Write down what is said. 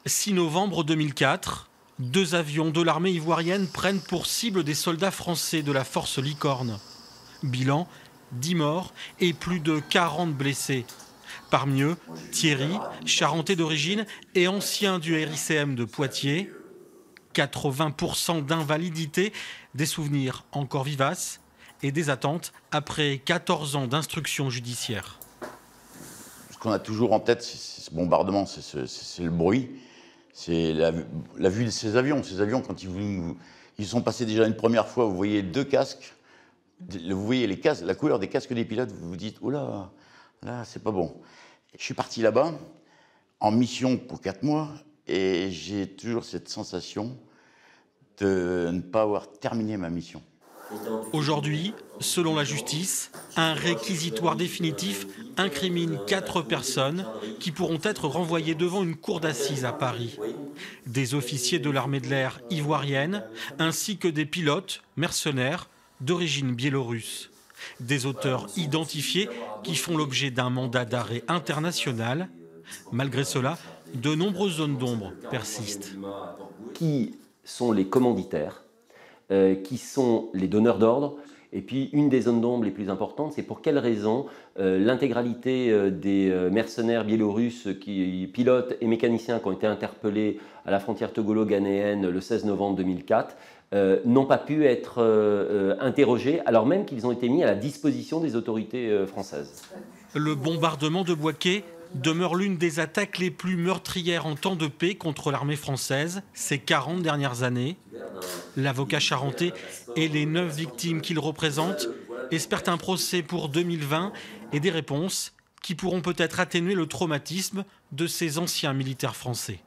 6 novembre 2004, 2 avions de l'armée ivoirienne prennent pour cible des soldats français de la force Licorne. Bilan, 10 morts et plus de 40 blessés. Parmi eux, Thierry, charentais d'origine et ancien du RICM de Poitiers. 80% d'invalidité, des souvenirs encore vivaces et des attentes après 14 ans d'instruction judiciaire. Ce qu'on a toujours en tête, c'est ce bombardement, c'est le bruit, c'est la vue de ces avions. Ces avions, quand ils sont passés déjà une première fois, vous voyez 2 casques, vous voyez les casques, la couleur des casques des pilotes, vous vous dites « Oh là, là, c'est pas bon ». Je suis parti là-bas, en mission pour 4 mois, et j'ai toujours cette sensation de ne pas avoir terminé ma mission. Aujourd'hui, selon la justice, un réquisitoire définitif incrimine 4 personnes qui pourront être renvoyées devant une cour d'assises à Paris. Des officiers de l'armée de l'air ivoirienne, ainsi que des pilotes mercenaires d'origine biélorusse. Des auteurs identifiés qui font l'objet d'un mandat d'arrêt international. Malgré cela, de nombreuses zones d'ombre persistent. Qui sont les commanditaires, qui sont les donneurs d'ordre, et puis une des zones d'ombre les plus importantes, c'est pour quelles raisons l'intégralité des mercenaires biélorusses, pilotes et mécaniciens qui ont été interpellés à la frontière togolo-ghanéenne le 16 novembre 2004, n'ont pas pu être interrogés, alors même qu'ils ont été mis à la disposition des autorités françaises. Le bombardement de Bouaké demeure l'une des attaques les plus meurtrières en temps de paix contre l'armée française ces 40 dernières années. L'avocat charentais et les 9 victimes qu'il représente espèrent un procès pour 2020 et des réponses qui pourront peut-être atténuer le traumatisme de ces anciens militaires français.